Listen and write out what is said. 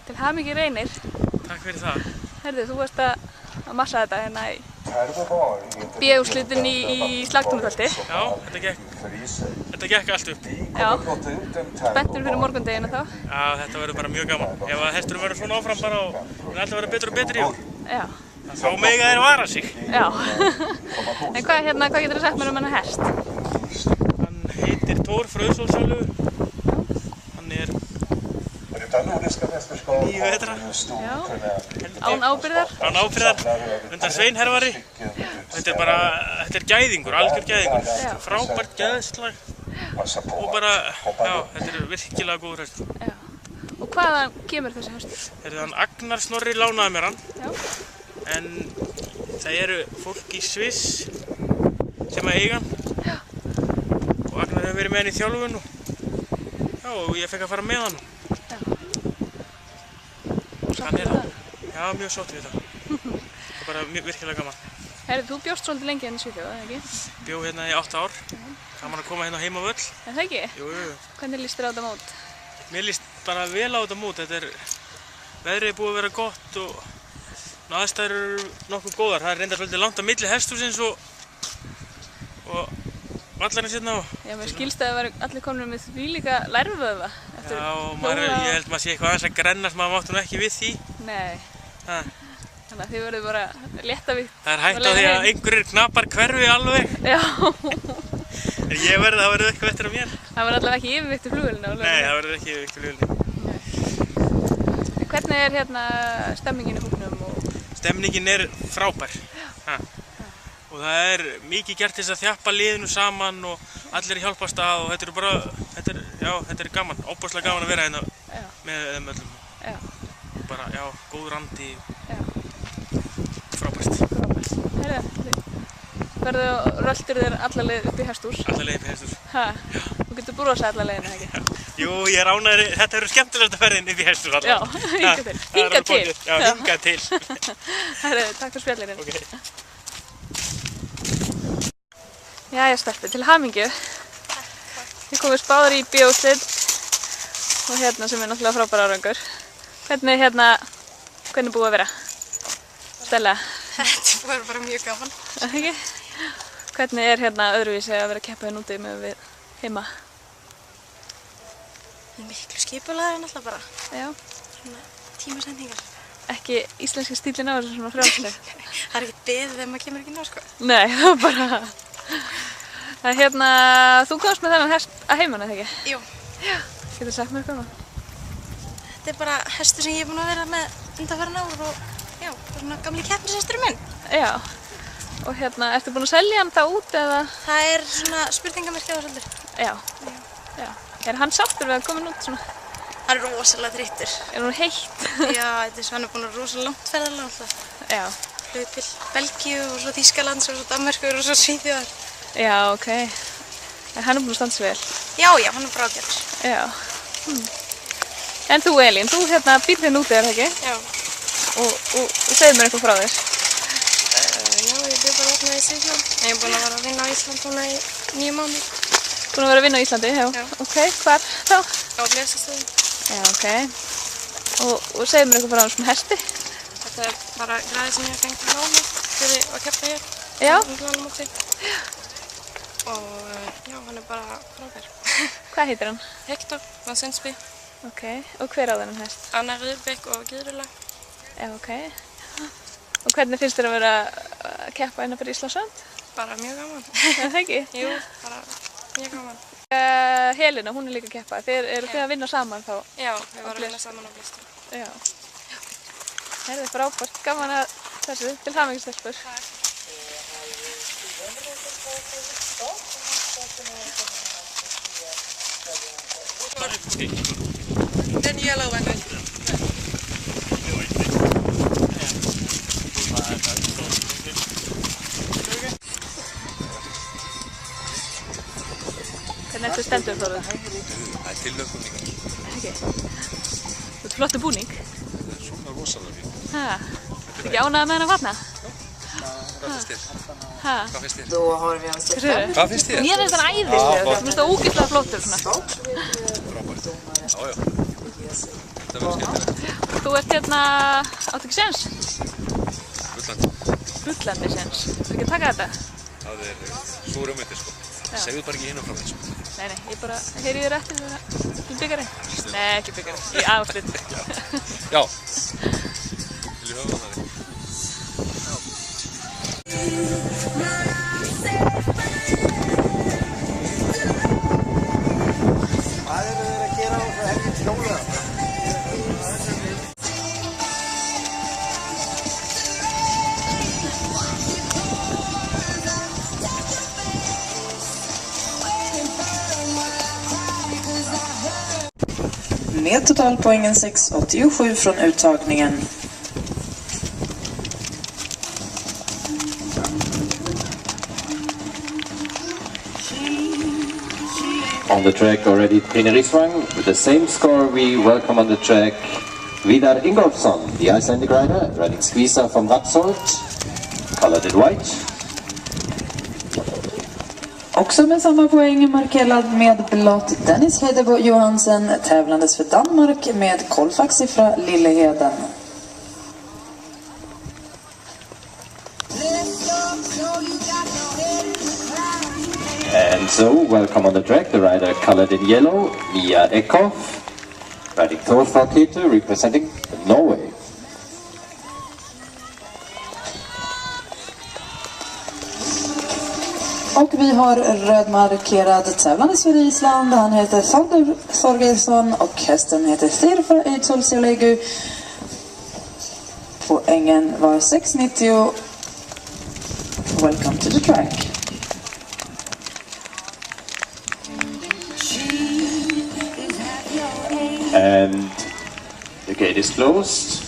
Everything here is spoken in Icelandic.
Til hamingju Reynir. Takk fyrir það. Herðu, þú varst að massa þetta hérna í B-úrslitin í slagtúnukvöldi. Já, þetta gekk allt upp. Já. Spenntur fyrir morgundeginu þá? Já, þetta verður bara mjög gaman. Ef að hesturinn verður svona áfram bara og hann alltaf verður betur og betur í ár. Já. Þá mega þeir vara sig. Já. En hvað getur þú sagt mér um hennar hest? Hann heitir Thor Fröðsólssálu. Hann er 9 vetra. Já. Án ábyrgðar? Án ábyrgðar. Undan Sveinhervari. Þetta er gæðingur, algjör gæðingur. Frábært gæðslag. Og bara, já, þetta er virkilega góður hestur. Já. Og hvaðan kemur þessi hestur? Hann Agnar Snorri lánaði mér hann. Já. En það eru fólk í Sviss sem að eiga hann. Já. Og Agnar hefur verið með hann í þjálfun og ég fekk að fara með hann. Já. Hann er það? Já, mjög sátt við það. Það er bara virkilega gaman. Herðu, þú bjóst svolítið lengi hérna í Svíþjóð, eða ekki? Bjó hérna í 8 ár. Gaman að koma hérna heim á völl. Er það ekki? Jú. Hvernig líst þér á þetta mót? Mér líst bara vel á þetta mót. Veðrið er búið að vera gott og aðstæður eru nokkuð góðar. Það er reyndar svolítið langt á milli hesthúsins og vallarins hérna. Já, mér skilst að það væri allir komnir með þvílíka lærvöðva. Já, ég held maður sé eitthvað aðeins að grennast, maður mátti nú ekki við því. Nei. Þannig að þið verður bara létta við. Það er hægt á því að einhverjir knapar hverfi alveg. Já. En það verður eitthvað eftir á mér. Það verður allavega ekki yfirvíkt í flugvélina. Nei, það verður ekki yfirvíkt í flugvélina. En hvernig er hérna stemningin í hópnum? Stemningin er frábær. Og það er mikið gert til þess að þjappa liðinu saman og allir hjálpast að og þetta er gaman, óbúslega gaman að vera hérna með þeim öllum. Já. Bara, já, góð randi. Já. Frábært. Röltir þér alla leið upp í hesthús? Alla leið upp í hesthús. Ha? Þú getur brosað alla leiðina, ekki? Jú, ég er ánægður, þetta eru skemmtilegasta ferðin upp í hesthús allavega. Já, hingað til. Hingað til. Já, hingað til. Takk fyrir spjallirinn. Okay. Jæja stelpur, til hamingju. Þið komist báðar í B-úrslit og hérna sem er náttúrulega frábær árangur. Hvernig búið að vera? Stella? Þetta var bara mjög gaman. Það ekki? Hvernig er hérna öðruvísi að vera að keppa hérna úti með við heima? Miklu skipulagðir náttúrulega bara. Já. Svona tímasendingar. Ekki íslenski stílinn á þessu svona frjálsleg? Það er ekkert beðið þegar maður kemur ekki ná, sko. Nei, það var bara... Þú komst með þennan hest að heiman, eða ekki? Jú. Já. Getur þú sagt mér eitthvað? Þetta er bara hestur sem ég er búin að vera með undanfarin ár og já, svona gamli keppnishesturinn minn. Já. Og ertu búin að selja hann þá út eða? Það er svona spurningamerki á þessu. Já. Já. Er hann sáttur við að koma út svona? Hann er rosalega þreyttur. Er hún heitt? Já, hann er búin að rosalega langt ferðalag alltaf. Já. Hlaupið til Belgíu og svo Þýskalands og svo Danmerkur og svo Svíþjóðar. Já, ok. En hann er búin að standa sig vel? Já, hann er bara ágætur. Já. En þú Elín, þú býrð hérna úti, er það ekki? Já. Og segðu mér eitthvað frá þér. Já, ég byrði bara þarna í Svíþjóð. Ég er búin að vera að vinna á Ísland núna í 9 mánuði. Búin að vera að vinna á Íslandi, já. Ok, hvar þá? Á Blesastöðum. Já, ok. Og segðu mér eitthvað frá þessum hesti. Þetta er bara græði sem ég hef fengið láni fyrir að keppa hér. Já. Og já, hann er bara frábær. Hvað heitir hann? Hector van Sundsby. Ok, og hver á þennan hest? Anna Rydbeck og Gyðrula. Já, ok. Og hvernig finnst þér að vera að keppa hérna fyrir Íslandssönd? Bara mjög gaman. Er það ekki? Jú, bara mjög gaman. Helena, hún er líka að keppa. Eru þið að vinna saman þá? Já, við varum að vinna saman á Blistu. Já. Það er frábært. Gaman að þessu. Til hamingju stelpur. Takk. Then yellow and then Hvernig ertu stendur Þórður? Það er tilhlökkun líka. Ekki? Þú ert flottur búning. Það er svona rosalega fín. Ertu ekki ánægð með hennar vatna? Hvað finnst þér? Hvað finnst þér? Hvað finnst þér? Mér finnst hann æðislegur. Þú finnst það ógeðslega flottur svona. Frábært. Já. Þetta verður skemmtilegt. Þú ert hérna, áttu ekki séns? Rullandi. Rullandi séns. Þú ekki að taka þetta? Það er svo römmyndi sko. Segðu bara ekki hinn og frá því sko. Nei, ég bara heyri þér eftir þegar byggarinn. Nei, ekki byggarinn, í aðslut. Já. Vil ég höfða það? Hvað eru þeir að gera á þessu helgins hjóla? Med totalpoängen 6,87 från uttagningen. On the track already Tenerifang with the same score we welcome on the track Vidar Ingolfsson, the Icelandic rider, riding Squeezer from Rapsort, colored in white. Också med samma poäng markerad med blått Dennis Hedebo Johansen, tävlandes för Danmark med Kolfax-siffra Lilleheden. And so, welcome on the track, the rider colored in yellow, Mia Ekhoff, riding Thorfakete, representing Norway. Och vi har rödmarkerad tävlandes för Island. Han heter Þorður Þorgeirsson och hästen heter Þyrfa Eitsolsiolegu. Poängen var 6,90. Welcome to the track. And the gate is closed.